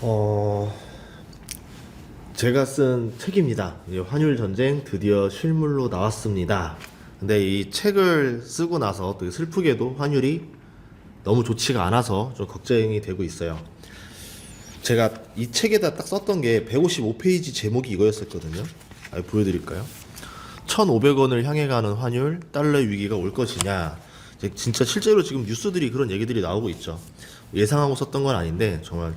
어, 제가 쓴 책입니다. 이제 환율 전쟁 드디어 실물로 나왔습니다. 근데 이 책을 쓰고 나서 또 슬프게도 환율이 너무 좋지가 않아서 좀 걱정이 되고 있어요. 제가 이 책에다 딱 썼던 게 155페이지 제목이 이거였었거든요. 보여드릴까요? 1,500원을 향해 가는 환율, 달러의 위기가 올 것이냐. 이제 진짜 실제로 지금 뉴스들이 그런 얘기들이 나오고 있죠. 예상하고 썼던 건 아닌데 정말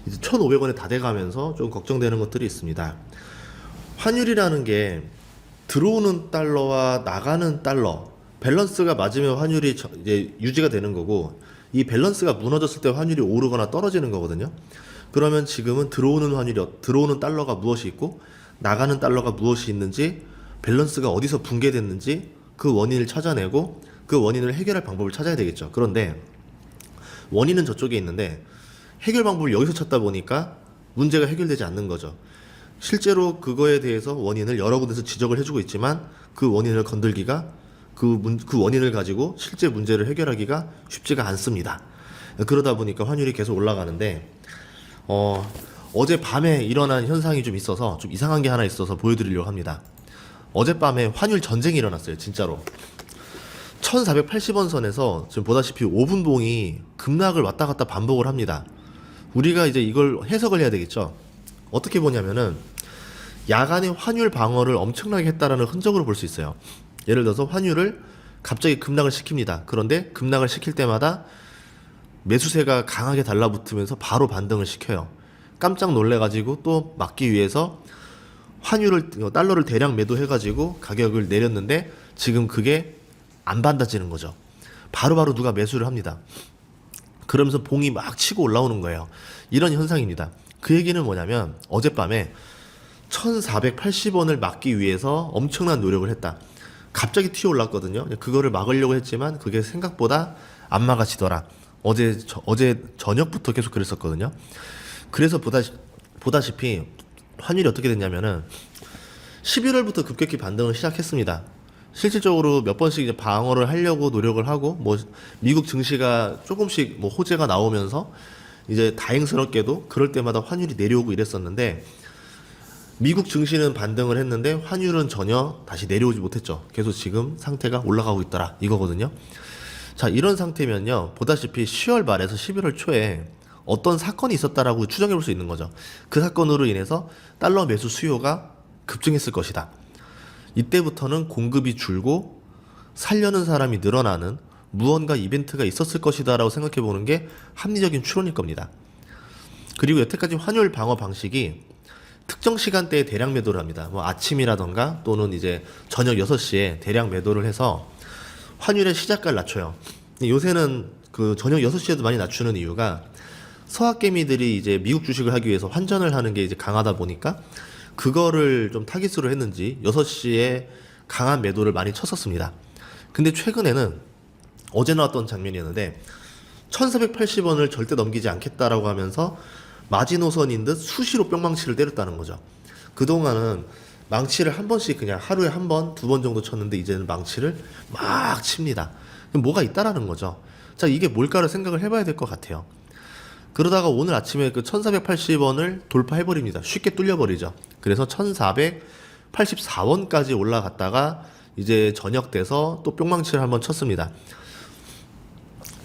이제 1,500원에 다 돼가면서 좀 걱정되는 것들이 있습니다. 환율이라는 게 들어오는 달러와 나가는 달러 밸런스가 맞으면 환율이 이제 유지가 되는 거고, 이 밸런스가 무너졌을 때 환율이 오르거나 떨어지는 거거든요. 그러면 지금은 들어오는 달러가 무엇이 있고 나가는 달러가 무엇이 있는지, 밸런스가 어디서 붕괴됐는지 그 원인을 찾아내고 그 원인을 해결할 방법을 찾아야 되겠죠. 그런데 원인은 저쪽에 있는데 해결 방법을 여기서 찾다 보니까 문제가 해결되지 않는 거죠. 실제로 그거에 대해서 원인을 여러 군데서 지적을 해주고 있지만 그 원인을 건들기가, 그 원인을 가지고 실제 문제를 해결하기가 쉽지가 않습니다. 그러다 보니까 환율이 계속 올라가는데, 어젯밤에 일어난 현상이 좀 있어서 좀 이상한 게 하나 있어서 보여드리려고 합니다. 어젯밤에 환율 전쟁이 일어났어요. 진짜로 1480원 선에서 지금 보다시피 5분봉이 급락을 왔다 갔다 반복을 합니다. 우리가 이제 이걸 해석을 해야 되겠죠. 어떻게 보냐면은 야간에 환율 방어를 엄청나게 했다라는 흔적으로 볼 수 있어요. 예를 들어서 환율을 갑자기 급락을 시킵니다. 그런데 급락을 시킬 때마다 매수세가 강하게 달라붙으면서 바로 반등을 시켜요. 깜짝 놀래가지고 또 막기 위해서 달러를 대량 매도해가지고 가격을 내렸는데 지금 그게 안 받아지는 거죠. 바로바로 누가 매수를 합니다. 그러면서 봉이 막 치고 올라오는 거예요. 이런 현상입니다. 그 얘기는 뭐냐면 어젯밤에 1480원을 막기 위해서 엄청난 노력을 했다. 갑자기 튀어 올랐거든요. 그거를 막으려고 했지만 그게 생각보다 안 막아지더라. 어제 저녁부터 계속 그랬었거든요. 그래서 보다시피 환율이 어떻게 됐냐면은 11월부터 급격히 반등을 시작했습니다. 실질적으로 몇 번씩 이제 방어를 하려고 노력을 하고, 뭐 미국 증시가 조금씩 뭐 호재가 나오면서 이제 다행스럽게도 그럴 때마다 환율이 내려오고 이랬었는데, 미국 증시는 반등을 했는데 환율은 전혀 다시 내려오지 못했죠. 계속 지금 상태가 올라가고 있더라 이거거든요. 자, 이런 상태면요, 보다시피 10월 말에서 11월 초에 어떤 사건이 있었다라고 추정해 볼 수 있는 거죠. 그 사건으로 인해서 달러 매수 수요가 급증했을 것이다. 이때부터는 공급이 줄고 살려는 사람이 늘어나는 무언가 이벤트가 있었을 것이다 라고 생각해 보는 게 합리적인 추론일 겁니다. 그리고 여태까지 환율 방어 방식이 특정 시간대에 대량 매도를 합니다. 뭐 아침이라던가 또는 이제 저녁 6시에 대량 매도를 해서 환율의 시작가를 낮춰요. 요새는 그 저녁 6시에도 많이 낮추는 이유가 서학개미들이 이제 미국 주식을 하기 위해서 환전을 하는 게 이제 강하다 보니까 그거를 좀 타깃으로 했는지 6시에 강한 매도를 많이 쳤었습니다. 근데 최근에는 어제 나왔던 장면이었는데 1480원을 절대 넘기지 않겠다라고 하면서 마지노선인 듯 수시로 뿅망치를 때렸다는 거죠. 그동안은 망치를 한 번씩 그냥 하루에 한 번, 두 번 정도 쳤는데 이제는 망치를 막 칩니다. 그럼 뭐가 있다라는 거죠. 자, 이게 뭘까를 생각을 해봐야 될 것 같아요. 그러다가 오늘 아침에 그 1480원을 돌파해버립니다. 쉽게 뚫려버리죠. 그래서 1484원까지 올라갔다가 이제 저녁 돼서 또 뿅망치를 한번 쳤습니다.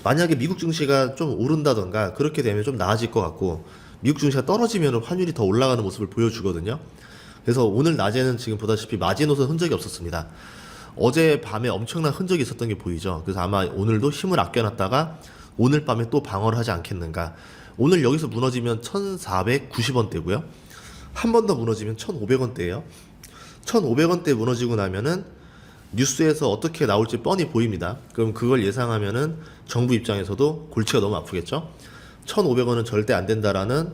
만약에 미국 증시가 좀 오른다던가 그렇게 되면 좀 나아질 것 같고, 미국 증시가 떨어지면 환율이 더 올라가는 모습을 보여주거든요. 그래서 오늘 낮에는 지금 보다시피 마지노선 흔적이 없었습니다. 어제 밤에 엄청난 흔적이 있었던 게 보이죠. 그래서 아마 오늘도 힘을 아껴놨다가 오늘 밤에 또 방어를 하지 않겠는가. 오늘 여기서 무너지면 1490원대고요. 한 번 더 무너지면 1500원대예요. 1500원대 무너지고 나면은 뉴스에서 어떻게 나올지 뻔히 보입니다. 그럼 그걸 예상하면은 정부 입장에서도 골치가 너무 아프겠죠. 1500원은 절대 안 된다라는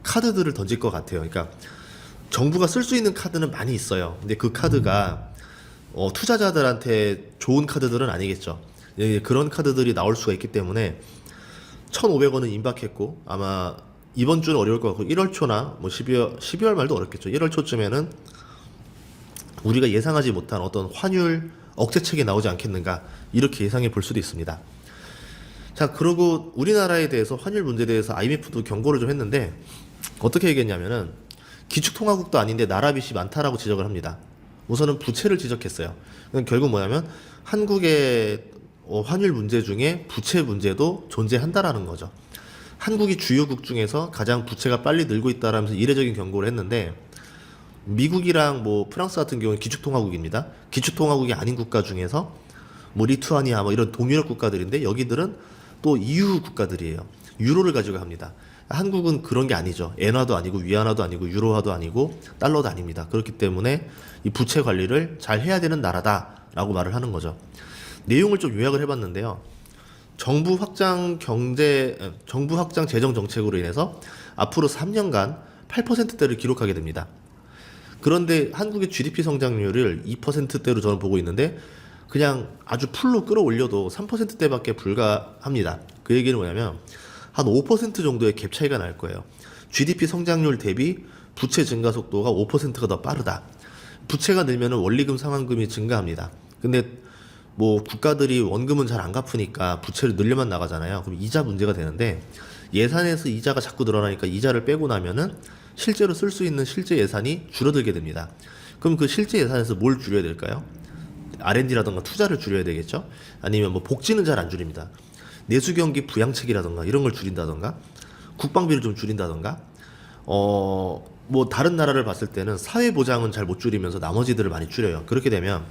카드들을 던질 것 같아요. 그러니까 정부가 쓸 수 있는 카드는 많이 있어요. 근데 그 카드가 투자자들한테 좋은 카드들은 아니겠죠. 그런 카드들이 나올 수가 있기 때문에 1,500원은 임박했고, 아마 이번 주는 어려울 것 같고 1월 초나 뭐 12월 말도 어렵겠죠. 1월 초쯤에는 우리가 예상하지 못한 어떤 환율 억제책이 나오지 않겠는가, 이렇게 예상해 볼 수도 있습니다. 자, 그러고 우리나라에 대해서 환율 문제에 대해서 IMF도 경고를 좀 했는데 어떻게 얘기했냐면은 기축통화국도 아닌데 나라 빚이 많다라고 지적을 합니다. 우선은 부채를 지적했어요. 결국 뭐냐면 한국의 환율 문제 중에 부채 문제도 존재한다라는 거죠. 한국이 주요국 중에서 가장 부채가 빨리 늘고 있다라면서 이례적인 경고를 했는데 미국이랑 뭐 프랑스 같은 경우는 기축통화국입니다. 기축통화국이 아닌 국가 중에서 뭐 리투아니아 뭐 이런 동유럽 국가들인데 여기들은 또 EU 국가들이에요. 유로를 가지고 합니다. 한국은 그런 게 아니죠. 엔화도 아니고 위안화도 아니고 유로화도 아니고 달러도 아닙니다. 그렇기 때문에 이 부채 관리를 잘 해야 되는 나라다라고 말을 하는 거죠. 내용을 좀 요약을 해봤는데요. 정부 확장 재정 정책으로 인해서 앞으로 3년간 8%대를 기록하게 됩니다. 그런데 한국의 GDP 성장률을 2%대로 저는 보고 있는데 그냥 아주 풀로 끌어올려도 3%대밖에 불과합니다. 그 얘기는 뭐냐면 한 5% 정도의 갭 차이가 날 거예요. GDP 성장률 대비 부채 증가 속도가 5%가 더 빠르다. 부채가 늘면 원리금 상환금이 증가합니다. 근데 뭐 국가들이 원금은 잘 안 갚으니까 부채를 늘려만 나가잖아요. 그럼 이자 문제가 되는데 예산에서 이자가 자꾸 늘어나니까 이자를 빼고 나면은 실제로 쓸 수 있는 실제 예산이 줄어들게 됩니다. 그럼 그 실제 예산에서 뭘 줄여야 될까요? R&D라던가 투자를 줄여야 되겠죠? 아니면 뭐 복지는 잘 안 줄입니다. 내수경기 부양책이라던가 이런 걸 줄인다던가 국방비를 좀 줄인다던가 뭐 다른 나라를 봤을 때는 사회보장은 잘 못 줄이면서 나머지들을 많이 줄여요. 그렇게 되면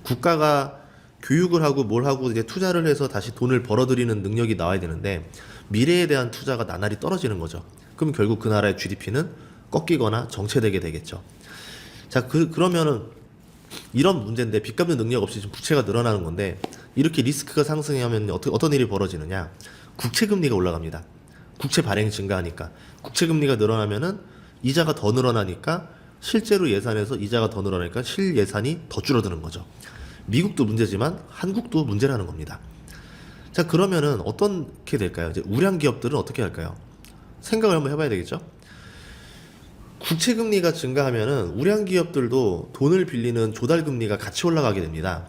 국가가 교육을 하고 뭘 하고 이제 투자를 해서 다시 돈을 벌어들이는 능력이 나와야 되는데 미래에 대한 투자가 나날이 떨어지는 거죠. 그럼 결국 그 나라의 GDP는 꺾이거나 정체되게 되겠죠. 자, 그러면은 이런 문제인데 빚 갚는 능력 없이 지금 부채가 늘어나는 건데 이렇게 리스크가 상승하면 어떤 일이 벌어지느냐? 국채금리가 올라갑니다. 국채 발행이 증가하니까 국채금리가 늘어나면은 이자가 더 늘어나니까 실제로 예산에서 이자가 더 늘어나니까 실예산이 더 줄어드는 거죠. 미국도 문제지만 한국도 문제라는 겁니다. 자, 그러면은 어떻게 될까요? 이제 우량 기업들은 어떻게 할까요? 생각을 한번 해봐야 되겠죠? 국채금리가 증가하면은 우량 기업들도 돈을 빌리는 조달금리가 같이 올라가게 됩니다.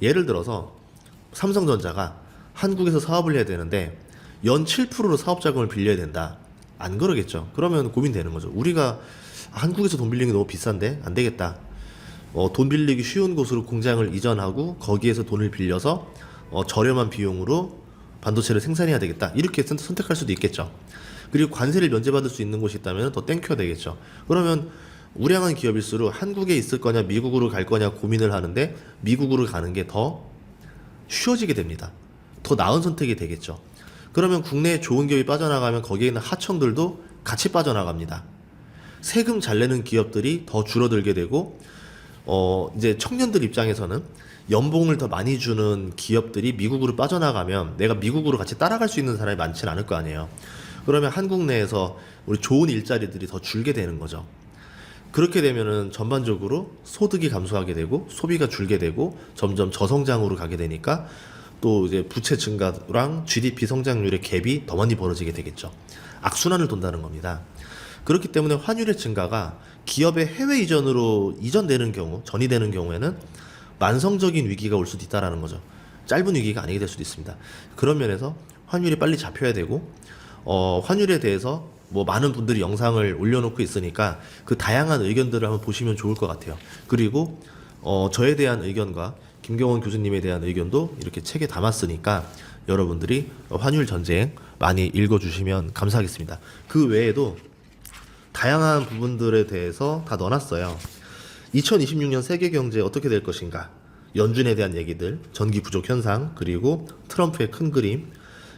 예를 들어서 삼성전자가 한국에서 사업을 해야 되는데 연 7%로 사업자금을 빌려야 된다. 안 그러겠죠. 그러면 고민되는 거죠. 우리가 한국에서 돈 빌리는 게 너무 비싼데 안 되겠다. 돈 빌리기 쉬운 곳으로 공장을 이전하고 거기에서 돈을 빌려서 저렴한 비용으로 반도체를 생산해야 되겠다. 이렇게 선택할 수도 있겠죠. 그리고 관세를 면제받을 수 있는 곳이 있다면 더 땡큐가 되겠죠. 그러면 우량한 기업일수록 한국에 있을 거냐 미국으로 갈 거냐 고민을 하는데 미국으로 가는 게 더 쉬워지게 됩니다. 더 나은 선택이 되겠죠. 그러면 국내에 좋은 기업이 빠져나가면 거기에 있는 하청들도 같이 빠져나갑니다. 세금 잘 내는 기업들이 더 줄어들게 되고 이제 청년들 입장에서는 연봉을 더 많이 주는 기업들이 미국으로 빠져나가면 내가 미국으로 같이 따라갈 수 있는 사람이 많지는 않을 거 아니에요. 그러면 한국 내에서 우리 좋은 일자리들이 더 줄게 되는 거죠. 그렇게 되면은 전반적으로 소득이 감소하게 되고 소비가 줄게 되고 점점 저성장으로 가게 되니까 또 이제 부채 증가랑 GDP 성장률의 갭이 더 많이 벌어지게 되겠죠. 악순환을 돈다는 겁니다. 그렇기 때문에 환율의 증가가 기업의 해외 이전으로 이전되는 경우, 전이되는 경우에는 만성적인 위기가 올 수도 있다라는 거죠. 짧은 위기가 아니게 될 수도 있습니다. 그런 면에서 환율이 빨리 잡혀야 되고 환율에 대해서 뭐 많은 분들이 영상을 올려놓고 있으니까 그 다양한 의견들을 한번 보시면 좋을 것 같아요. 그리고 저에 대한 의견과 김경원 교수님에 대한 의견도 이렇게 책에 담았으니까 여러분들이 환율 전쟁 많이 읽어주시면 감사하겠습니다. 그 외에도 다양한 부분들에 대해서 다 넣어놨어요. 2026년 세계 경제 어떻게 될 것인가, 연준에 대한 얘기들, 전기 부족 현상, 그리고 트럼프의 큰 그림,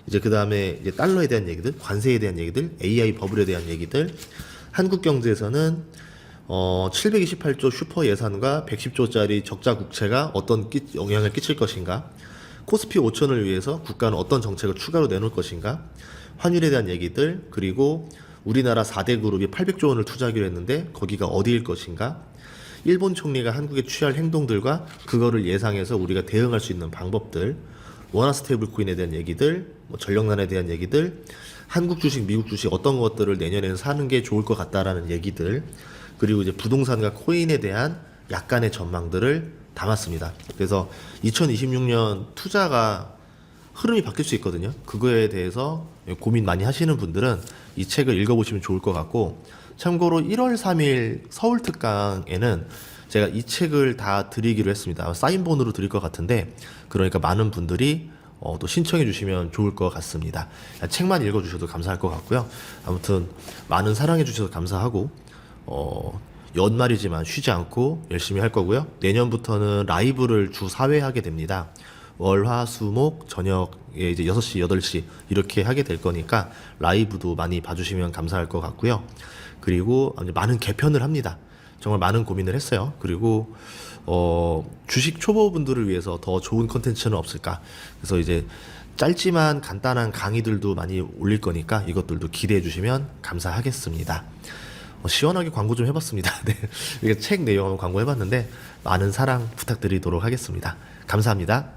이제 그 다음에 이제 달러에 대한 얘기들, 관세에 대한 얘기들, AI 버블에 대한 얘기들, 한국 경제에서는 728조 슈퍼 예산과 110조짜리 적자 국채가 어떤 영향을 끼칠 것인가, 코스피 5천을 위해서 국가는 어떤 정책을 추가로 내놓을 것인가, 환율에 대한 얘기들, 그리고 우리나라 4대 그룹이 800조 원을 투자하기로 했는데 거기가 어디일 것인가, 일본 총리가 한국에 취할 행동들과 그거를 예상해서 우리가 대응할 수 있는 방법들, 원화 스테이블 코인에 대한 얘기들, 뭐 전력난에 대한 얘기들, 한국 주식, 미국 주식 어떤 것들을 내년에는 사는 게 좋을 것 같다라는 얘기들, 그리고 이제 부동산과 코인에 대한 약간의 전망들을 담았습니다. 그래서 2026년 투자가 흐름이 바뀔 수 있거든요. 그거에 대해서 고민 많이 하시는 분들은 이 책을 읽어보시면 좋을 것 같고, 참고로 1월 3일 서울 특강에는 제가 이 책을 다 드리기로 했습니다. 사인본으로 드릴 것 같은데, 그러니까 많은 분들이 또 신청해 주시면 좋을 것 같습니다. 책만 읽어주셔도 감사할 것 같고요. 아무튼 많은 사랑해 주셔서 감사하고, 연말이지만 쉬지 않고 열심히 할 거고요. 내년부터는 라이브를 주 4회 하게 됩니다. 월, 화, 수, 목 저녁에 이제 6시, 8시 이렇게 하게 될 거니까 라이브도 많이 봐주시면 감사할 것 같고요. 그리고 많은 개편을 합니다. 정말 많은 고민을 했어요. 그리고 주식 초보분들을 위해서 더 좋은 컨텐츠는 없을까. 그래서 이제 짧지만 간단한 강의들도 많이 올릴 거니까 이것들도 기대해 주시면 감사하겠습니다. 시원하게 광고 좀 해봤습니다. 네. 이게 책 내용 광고 해봤는데 많은 사랑 부탁드리도록 하겠습니다. 감사합니다.